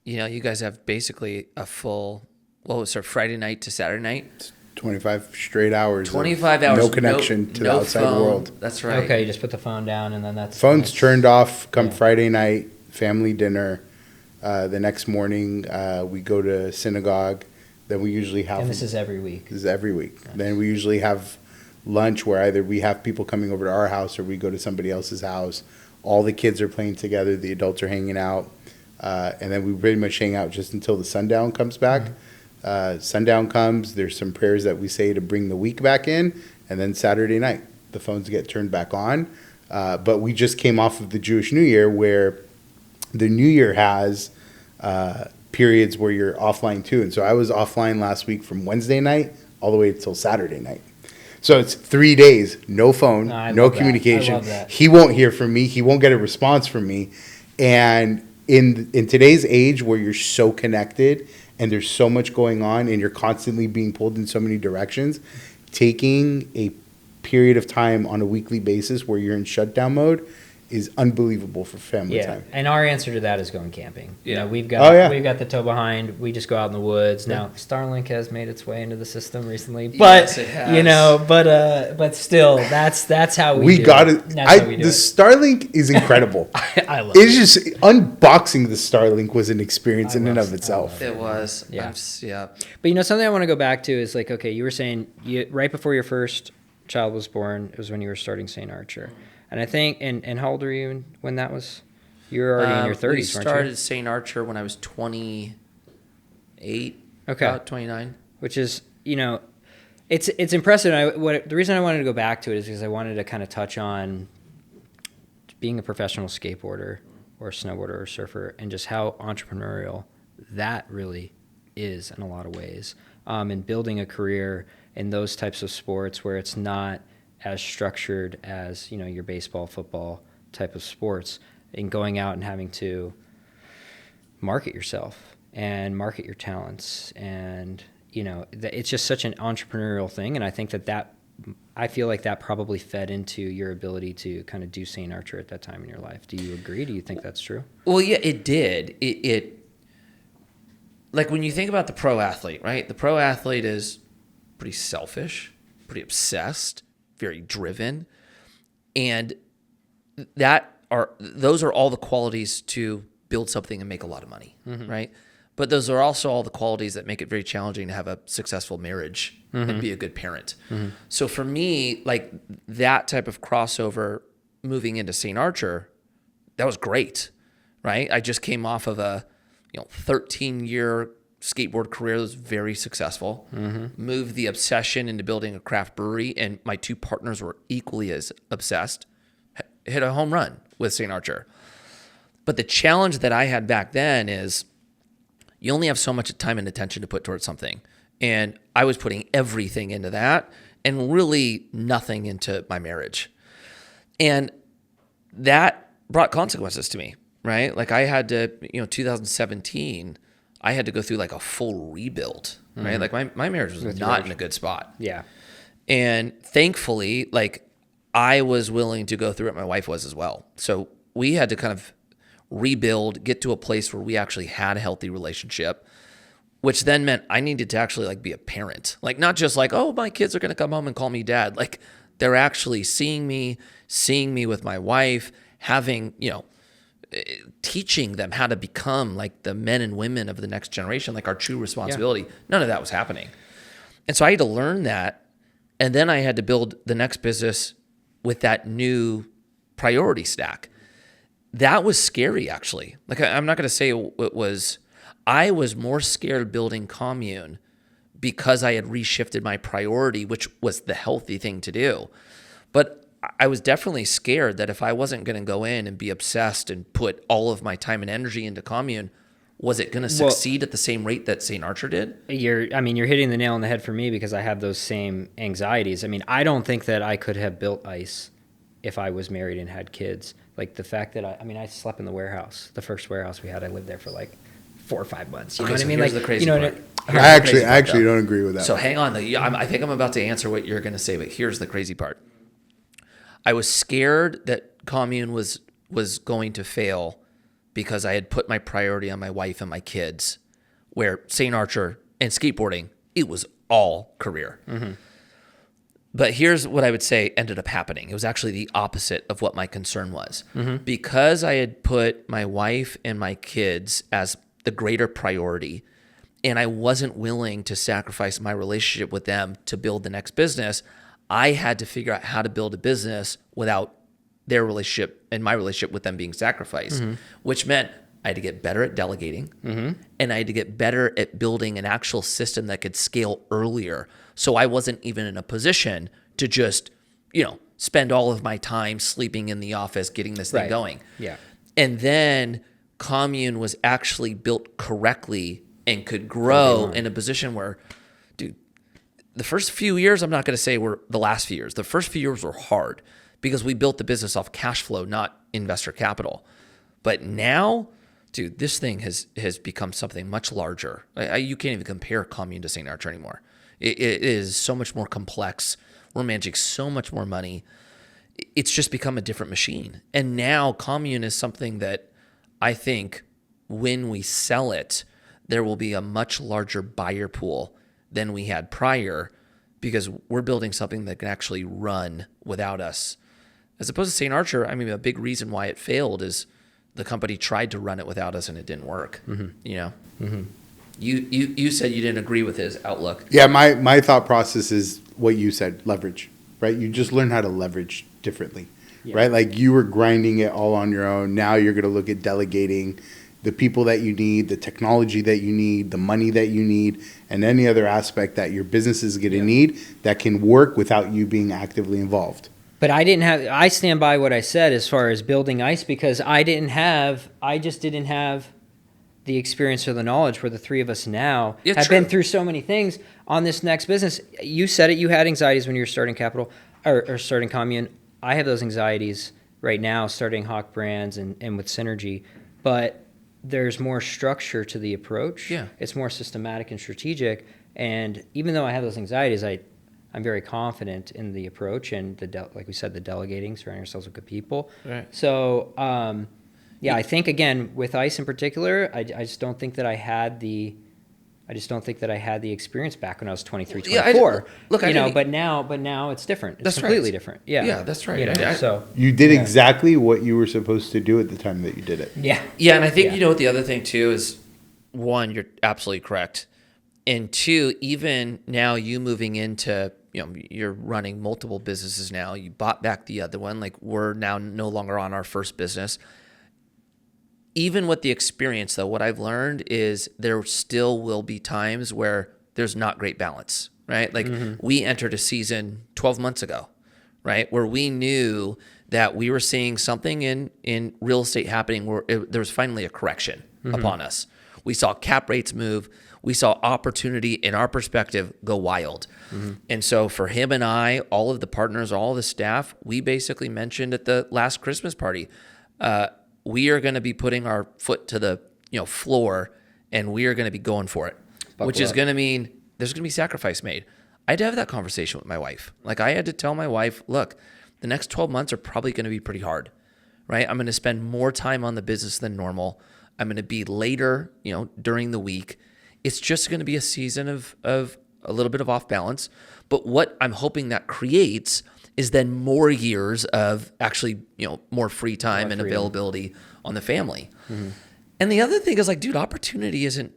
You guys have basically a full, Friday night to Saturday night? 25 straight hours. 25 hours. No connection to the outside phone. World. That's right. Okay, you just put the phone down and then that's... Phone's turned off come Friday night, family dinner. The next morning, we go to synagogue. Then we usually have... And this is every week? This is every week. Nice. Then we usually have lunch where either we have people coming over to our house or we go to somebody else's house. All the kids are playing together. The adults are hanging out. And then we pretty much hang out just until the sundown comes back. Sundown comes. There's some prayers that we say to bring the week back in. And then Saturday night, the phones get turned back on. But we just came off of the Jewish New Year where the New Year has... periods where you're offline too. And so I was offline last week from Wednesday night all the way till Saturday night. So it's 3 days, no phone, no communication. I love that. He won't hear from me. He won't get a response from me. And in today's age where you're so connected and there's so much going on and you're constantly being pulled in so many directions, taking a period of time on a weekly basis where you're in shutdown mode is unbelievable for family time. And our answer to that is going camping. Yeah. You know, we've got the tow behind. We just go out in the woods. Yeah. Now Starlink has made its way into the system recently, but Yes, it has. you know, but still, that's how we got it. That's how we do The it. Starlink is incredible. I love It's just unboxing the Starlink was an experience in and of itself. It was. Yeah. Yeah. But you know, something I want to go back to is like, okay, you were saying right before your first child was born, it was when you were starting St. Archer. And I think, and how old were you when that was? You were already in your 30s, We weren't you? started St. Archer when I was 28. Okay. About 29. Which is, you know, it's impressive. The reason I wanted to go back to it is because I wanted to kind of touch on being a professional skateboarder or snowboarder or surfer and just how entrepreneurial that really is in a lot of ways. And building a career in those types of sports where it's not as structured as, you know, your baseball, football type of sports, and going out and having to market yourself and market your talents. And, you know, it's just such an entrepreneurial thing. And I think I feel like that probably fed into your ability to kind of do St. Archer at that time in your life. Do you agree? Do you think that's true? Well, yeah, it did. It like when you think about the pro athlete, right? The pro athlete is pretty selfish, pretty obsessed, very driven, and those are all the qualities to build something and make a lot of money, right? But those are also all the qualities that make it very challenging to have a successful marriage and be a good parent. So for me, like that type of crossover moving into St. Archer, that was great, right? I just came off of a 13-year skateboard career that was very successful. Moved the obsession into building a craft brewery, and my two partners were equally as obsessed. Hit a home run with St. Archer. But the challenge that I had back then is you only have so much time and attention to put towards something. And I was putting everything into that and really nothing into my marriage. And that brought consequences to me, right? Like I had to, 2017, I had to go through like a full rebuild, right? Like my marriage was not in a good spot. Yeah. And thankfully, like I was willing to go through it. My wife was as well. So we had to kind of rebuild, get to a place where we actually had a healthy relationship, which then meant I needed to actually like be a parent. Like not just like, oh, my kids are going to come home and call me dad. Like they're actually seeing me with my wife, having, teaching them how to become like the men and women of the next generation, like our true responsibility. Yeah. None of that was happening. And so I had to learn that. And then I had to build the next business with that new priority stack. That was scary, actually. Like I'm not going to say it was, I was more scared of building Commune because I had reshifted my priority, which was the healthy thing to do. But I was definitely scared that if I wasn't going to go in and be obsessed and put all of my time and energy into Commune, was it going to succeed at the same rate that St. Archer did? You're hitting the nail on the head for me because I have those same anxieties. I mean, I don't think that I could have built ICE if I was married and had kids. Like the fact that I slept in the warehouse, the first warehouse we had. I lived there for like 4 or 5 months. You know what I mean? Here's like the crazy part. I actually don't agree with that. So hang on. I think I'm about to answer what you're going to say, but here's the crazy part. I was scared that Commune was going to fail because I had put my priority on my wife and my kids, where St. Archer and skateboarding, it was all career. But here's what I would say ended up happening. It was actually the opposite of what my concern was. Because I had put my wife and my kids as the greater priority, and I wasn't willing to sacrifice my relationship with them to build the next business, I had to figure out how to build a business without their relationship and my relationship with them being sacrificed, which meant I had to get better at delegating, and I had to get better at building an actual system that could scale earlier. So I wasn't even in a position to just, spend all of my time sleeping in the office, getting this thing going. Yeah. And then Commune was actually built correctly and could grow in a position where, dude, the first few years, I'm not going to say were the last few years. The first few years were hard because we built the business off cash flow, not investor capital. But now, dude, this thing has become something much larger. You can't even compare Commune to St. Archer anymore. It is so much more complex. We're managing so much more money. it's just become a different machine. And now Commune is something that I think when we sell it, there will be a much larger buyer pool than we had prior, because we're building something that can actually run without us. As opposed to St. Archer, I mean, a big reason why it failed is the company tried to run it without us and it didn't work. You know, you said you didn't agree with his outlook. Yeah, my thought process is what you said, leverage, right? You just learn how to leverage differently, right? Like you were grinding it all on your own. Now you're going to look at delegating the people that you need, the technology that you need, the money that you need, and any other aspect that your business is going to need that can work without you being actively involved. But I stand by what I said as far as building ICE, because I just didn't have the experience or the knowledge where the three of us now have been through so many things on this next business. You said it, you had anxieties when you were starting Capital or starting Commune. I have those anxieties right now starting Hawk Brands and with Synergy, but there's more structure to the approach. Yeah. It's more systematic and strategic. And even though I have those anxieties, I'm very confident in the approach and like we said, the delegating, surrounding ourselves with good people. Right. So, I think again with ICE in particular, I just don't think that I had the experience back when I was 23, 24. But now it's different. It's completely different. Yeah. Yeah, that's right. You know, so You did exactly what you were supposed to do at the time that you did it. yeah. Yeah, and I think, you know what the other thing too is, one, you're absolutely correct. And two, even now you moving into, you know, you're running multiple businesses now. You bought back the other one. Like we're now no longer on our first business. Even with the experience, though, what I've learned is there still will be times where there's not great balance, right? Like we entered a season 12 months ago, right? Where we knew that we were seeing something in real estate happening where there was finally a correction upon us. We saw cap rates move. We saw opportunity in our perspective go wild. And so for him and I, all of the partners, all of the staff, we basically mentioned at the last Christmas party, we are going to be putting our foot to the floor, and we are going to be going for it, which is going to mean there's going to be sacrifice made. I had to have that conversation with my wife. Like I had to tell my wife, look, the next 12 months are probably going to be pretty hard, right? I'm going to spend more time on the business than normal. I'm going to be later, during the week. It's just going to be a season of a little bit of off balance. But what I'm hoping that creates is then more years of actually, more free time and availability on the family. And the other thing is like, dude, opportunity isn't,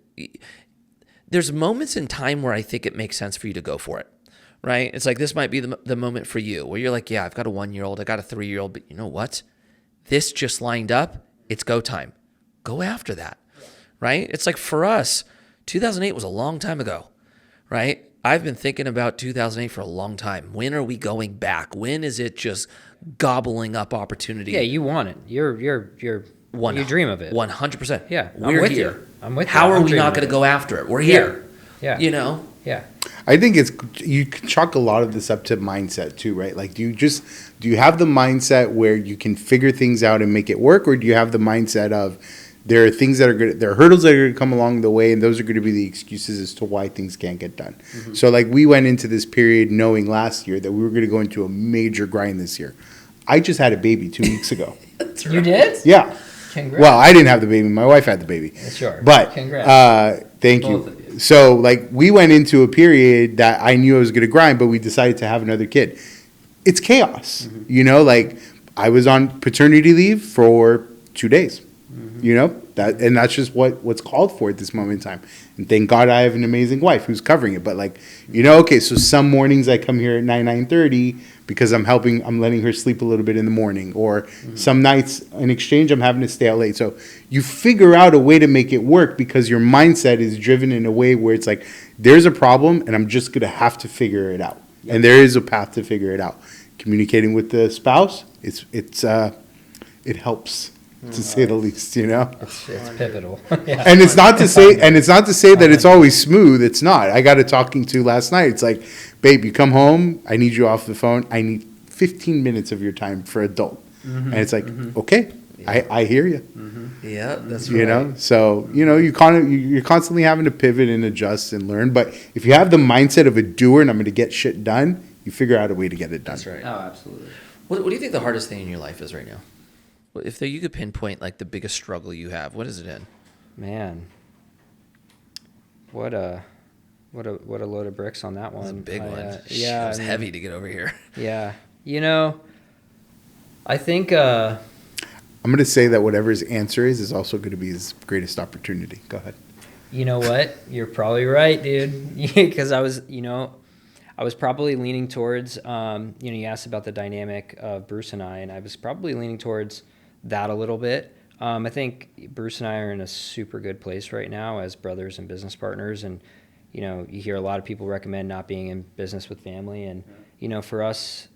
there's moments in time where I think it makes sense for you to go for it, right? It's like, this might be the moment for you where you're like, yeah, I've got a 1-year-old, I got a 3-year-old, but you know what? This just lined up. It's go time. Go after that, right? It's like for us, 2008 was a long time ago, right? I've been thinking about 2008 for a long time. When are we going back? When is it just gobbling up opportunity? Yeah, you want it. You dream of it. 100%. Yeah, we're here. I'm with you. How are we not going to go after it? We're here. Yeah. Yeah. I think you can chalk a lot of this up to mindset too, right? Like, do you have the mindset where you can figure things out and make it work, or do you have the mindset of there are things that are good, there are hurdles that are going to come along the way, and those are going to be the excuses as to why things can't get done. So like we went into this period knowing last year that we were going to go into a major grind this year. I just had a baby 2 weeks ago. That's right. You did? Yeah. Congrats. Well, I didn't have the baby. My wife had the baby. Sure. But congrats. Thank you. So like we went into a period that I knew I was going to grind, but we decided to have another kid. It's chaos. Like I was on paternity leave for 2 days. That's just what's called for at this moment in time. And thank God I have an amazing wife who's covering it. But so some mornings I come here at 9:30 because I'm letting her sleep a little bit in the morning, or some nights in exchange I'm having to stay out late. So you figure out a way to make it work because your mindset is driven in a way where it's like there's a problem and I'm just going to have to figure it out. Yep. And there is a path to figure it out. Communicating with the spouse, it helps. To say the least, It's pivotal. Yeah. And it's not to say that it's always smooth. It's not. I got a talking to last night. It's like, babe, you come home. I need you off the phone. I need 15 minutes of your time for adult. And it's like, okay, I hear you. Yeah, that's right. So you're constantly having to pivot and adjust and learn. But if you have the mindset of a doer and I'm going to get shit done, you figure out a way to get it done. That's right. Oh, absolutely. What do you think the hardest thing in your life is right now? If you could pinpoint like the biggest struggle you have, what is it in? Man, what a load of bricks on that one. That's a big one. Yeah, it was heavy to get over here. Yeah, I think I'm going to say that whatever his answer is also going to be his greatest opportunity. Go ahead. You know what? You're probably right, dude. Because I was probably leaning towards, you asked about the dynamic of Bruce and I was probably leaning towards that a little bit. I think Bruce and I are in a super good place right now as brothers and business partners. And, you hear a lot of people recommend not being in business with family. And, for us,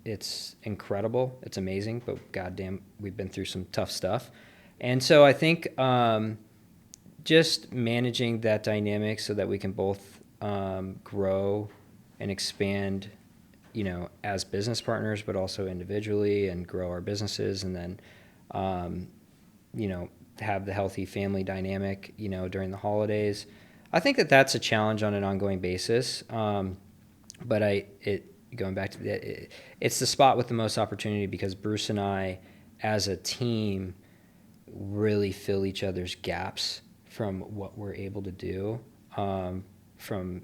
it's incredible. It's amazing. But goddamn, we've been through some tough stuff. And so I think just managing that dynamic so that we can both grow and expand, as business partners, but also individually, and grow our businesses, and then, have the healthy family dynamic, during the holidays. I think that that's a challenge on an ongoing basis. But going back to it's the spot with the most opportunity, because Bruce and I, as a team, really fill each other's gaps from what we're able to do, from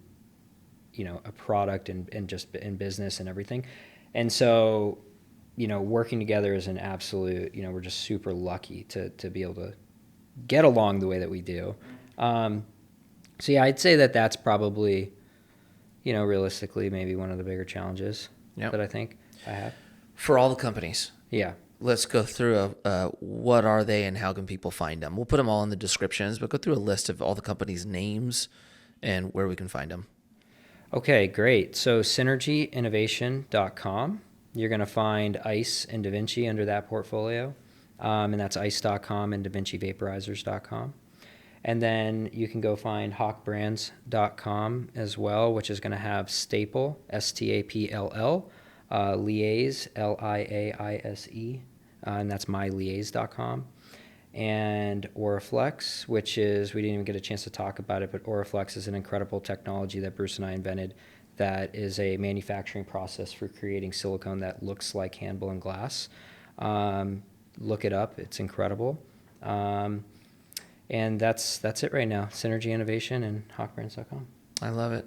a product and just in business and everything. And so, working together is an absolute, we're just super lucky to be able to get along the way that we do. So yeah, I'd say that that's probably, realistically, maybe one of the bigger challenges that I think I have. For all the companies. Yeah. Let's go through what are they and how can people find them? We'll put them all in the descriptions, but go through a list of all the companies' names and where we can find them. Okay, great. So synergyinnovation.com. You're going to find Ice and DaVinci under that portfolio. And that's ice.com and DaVinciVaporizers.com. And then you can go find hawkbrands.com as well, which is going to have Staple, STAPLL, Liaise, LIAISE, and that's myliaise.com. And Oriflex, which is, we didn't even get a chance to talk about it, but Oriflex is an incredible technology that Bruce and I invented that is a manufacturing process for creating silicone that looks like hand-blown glass. Look it up. It's incredible. And that's it right now. Synergy Innovation and hawkbrands.com. I love it.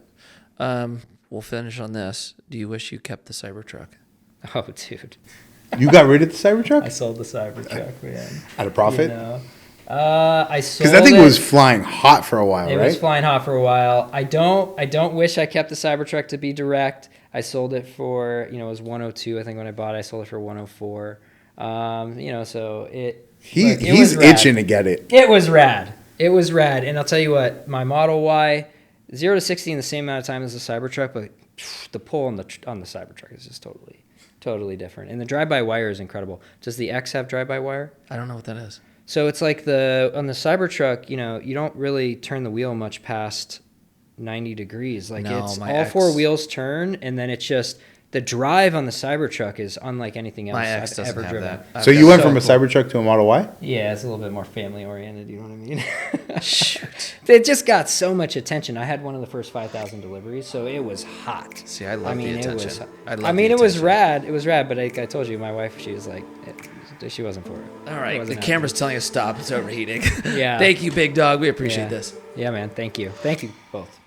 We'll finish on this. Do you wish you kept the Cybertruck? Oh, dude. You got rid of the Cybertruck? I sold the Cybertruck, man. At a profit? I sold because that thing was flying hot for a while, right? It was flying hot for a while. I don't wish I kept the Cybertruck, to be direct. I sold it for, it was 102, I think, when I bought it. I sold it for 104. So he's itching to get it. It was rad. And I'll tell you what, my Model Y, 0 to 60 in the same amount of time as the Cybertruck, but the pull on the Cybertruck is just totally different. And the drive-by-wire is incredible. Does the X have drive-by-wire? I don't know what that is. So it's like on the Cybertruck, you don't really turn the wheel much past 90 degrees. Like, it's all four wheels turn, and then it's just the drive on the Cybertruck is unlike anything else I've ever driven. So you went from a Cybertruck to a Model Y? Yeah, it's a little bit more family oriented. You know what I mean? Shoot. It just got so much attention. I had one of the first 5,000 deliveries, so it was hot. See, I love the attention. It was rad. It was rad, but like I told you, my wife, she was like, she wasn't for it. All right, the camera's telling us stop. It's overheating. Yeah. Thank you, big dog. We appreciate this. Yeah, man. Thank you. Thank you both.